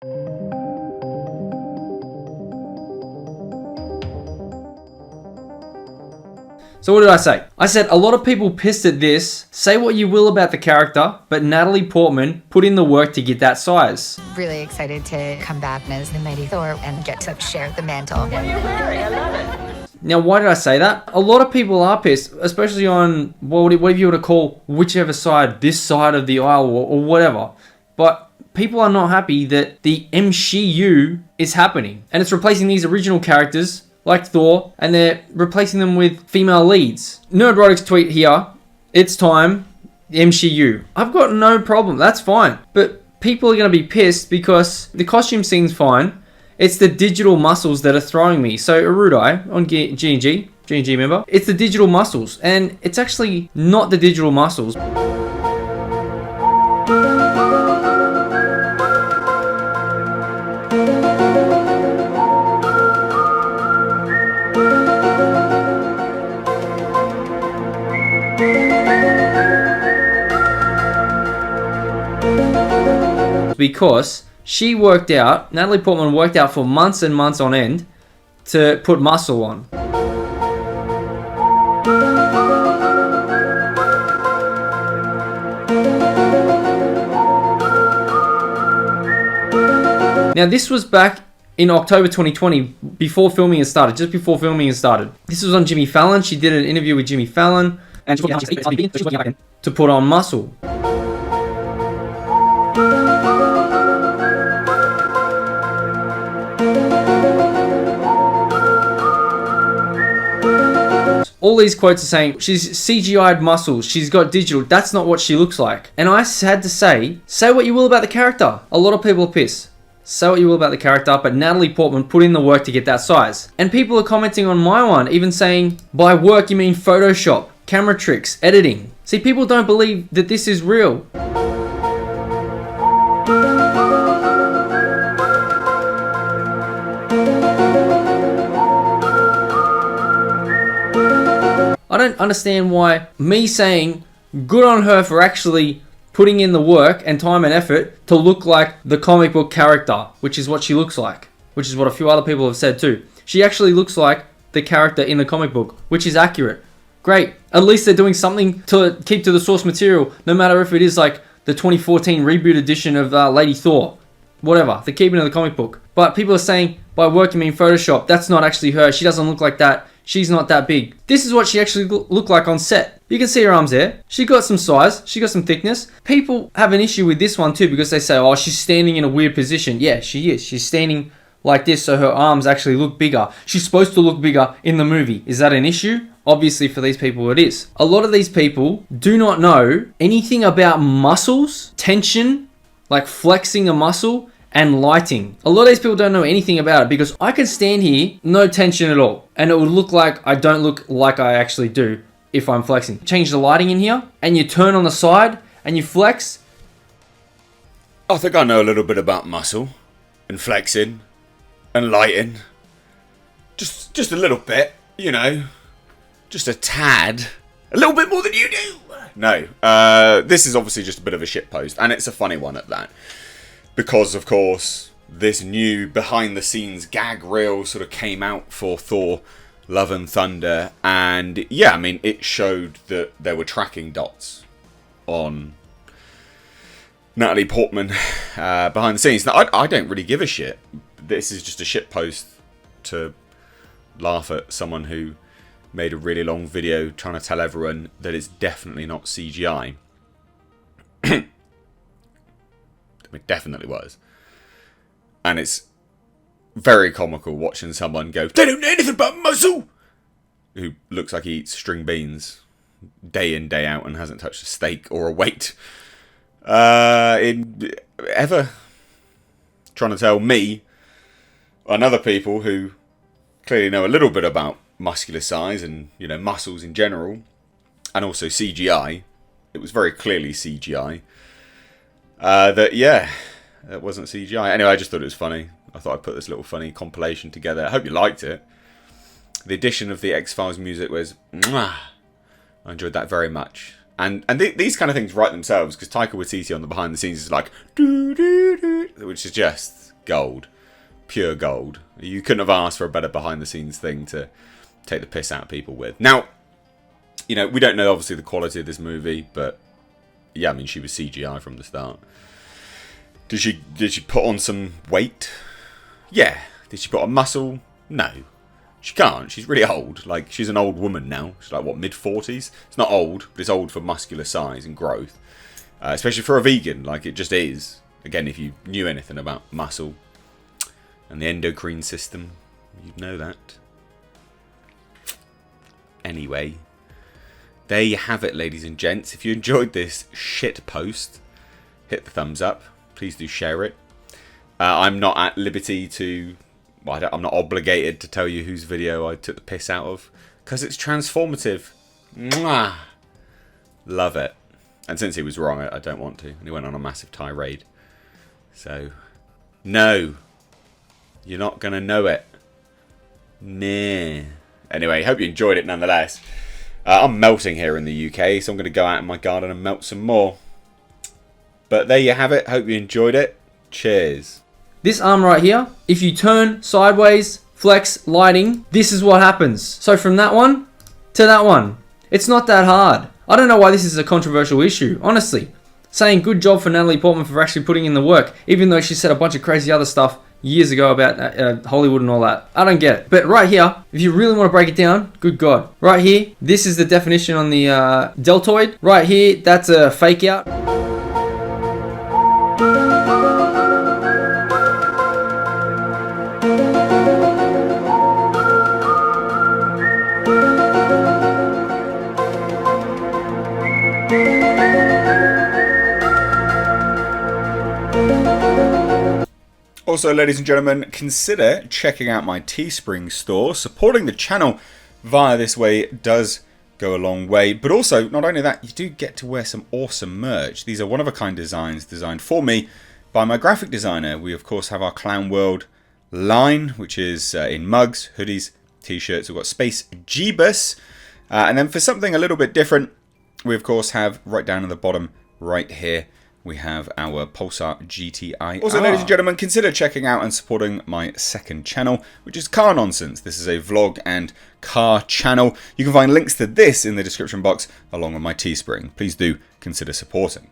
So what did I say? I said a lot of people pissed at this. Say what you will about the character, but Natalie Portman put in the work to get that size. Really excited to come back as the mighty Thor and get to share the mantle. What are you wearing? I love it. Now, why did I say that? A lot of people are pissed, especially on whatever you want to call whichever side, this side of the aisle or whatever. But people are not happy that the MCU is happening. And it's replacing these original characters like Thor, and they're replacing them with female leads. Nerdrotic's tweet here, it's time, MCU. I've got no problem, that's fine. But people are going to be pissed because the costume scene's fine. It's the digital muscles that are throwing me. So Arudai on G&G member, it's the digital muscles. And it's actually not the digital muscles. Because Natalie Portman worked out for months and months on end to put muscle on. Now this was back in October 2020, before filming had started, just before filming had started. This was on Jimmy Fallon. She did an interview with Jimmy Fallon and to put on muscle. All these quotes are saying she's CGI'd muscles, she's got digital. That's not what she looks like. And I had to say what you will about the character. A lot of people are pissed. Say what you will about the character, but Natalie Portman put in the work to get that size. And people are commenting on my one, even saying, by work you mean Photoshop, camera tricks, editing. See, people don't believe that this is real. I don't understand why me saying good on her for actually putting in the work and time and effort to look like the comic book character, which is what she looks like, which is what a few other people have said too. She actually looks like the character in the comic book, which is accurate. Great. At least they're doing something to keep to the source material, no matter if it is like the 2014 reboot edition of Lady Thor. Whatever, they're keeping it in the comic book. But people are saying, by work you mean Photoshop. That's not actually her. She doesn't look like that. She's not that big. This is what she actually looked like on set. You can see her arms there. She got some size. She got some thickness. People have an issue with this one too because they say, oh, she's standing in a weird position. Yeah, she is. She's standing like this so her arms actually look bigger. She's supposed to look bigger in the movie. Is that an issue? Obviously for these people it is. A lot of these people do not know anything about muscles, tension, like flexing a muscle, and lighting. A lot of these people don't know anything about it because I can stand here, no tension at all, and it would look like I don't look like I actually do if I'm flexing. Change the lighting in here, and you turn on the side, and you flex. I think I know a little bit about muscle, and flexing, and lighting. Just a little bit, you know. Just a tad. A little bit more than you do. No, this is obviously just a bit of a shitpost, and it's a funny one at that. Because, of course, this new behind-the-scenes gag reel sort of came out for Thor Love and Thunder. And, yeah, I mean, it showed that there were tracking dots on Natalie Portman behind the scenes. Now, I don't really give a shit. This is just a shitpost to laugh at someone who made a really long video trying to tell everyone that it's definitely not CGI. It definitely was. And it's very comical watching someone go, they don't know anything about muscle! Who looks like he eats string beans day in, day out and hasn't touched a steak or a weight. Ever. Trying to tell me and other people who clearly know a little bit about muscular size and, you know, muscles in general. And also CGI. It was very clearly CGI. That wasn't CGI. Anyway, I just thought it was funny. I thought I'd put this little funny compilation together. I hope you liked it. The addition of the X-Files music was mwah. I enjoyed that very much. And these kind of things write themselves because Taika Waititi on the behind the scenes is like doo, doo, doo, which suggests gold. Pure gold. You couldn't have asked for a better behind the scenes thing to take the piss out of people with. Now, you know, we don't know obviously the quality of this movie, but yeah, I mean, she was CGI from the start. Did she put on some weight? Yeah. Did she put on muscle? No. She can't. She's really old. Like, she's an old woman now. She's like, what, mid-40s? It's not old, but it's old for muscular size and growth. Especially for a vegan, like it just is. Again, if you knew anything about muscle and the endocrine system, you'd know that. Anyway, there you have it, ladies and gents. If you enjoyed this shit post, hit the thumbs up. Please do share it. I'm not at liberty to... Well, I'm not obligated to tell you whose video I took the piss out of, because it's transformative. Mwah! Love it. And since he was wrong, I don't want to. And he went on a massive tirade. So, no. You're not going to know it. Nah. Anyway, hope you enjoyed it nonetheless. I'm melting here in the UK, so I'm going to go out in my garden and melt some more. But there you have it. Hope you enjoyed it. Cheers. This arm right here, if you turn sideways, flex, lighting, this is what happens. So from that one to that one. It's not that hard. I don't know why this is a controversial issue, honestly. Saying good job for Natalie Portman for actually putting in the work, even though she said a bunch of crazy other stuff years ago about Hollywood and all that. I don't get it. But right here, if you really want to break it down, good God. Right here, this is the definition on the deltoid. Right here, that's a fake out. Also, ladies and gentlemen, consider checking out my Teespring store. Supporting the channel via this way does go a long way. But also, not only that, you do get to wear some awesome merch. These are one-of-a-kind designs designed for me by my graphic designer. We, of course, have our Clown World line, which is in mugs, hoodies, t-shirts. We've got Space Jeebus. And then for something a little bit different, we, of course, have right down at the bottom right here, we have our Pulsar GTI. Also, ladies and gentlemen, consider checking out and supporting my second channel, which is Car Nonsense. This is a vlog and car channel. You can find links to this in the description box, along with my Teespring. Please do consider supporting.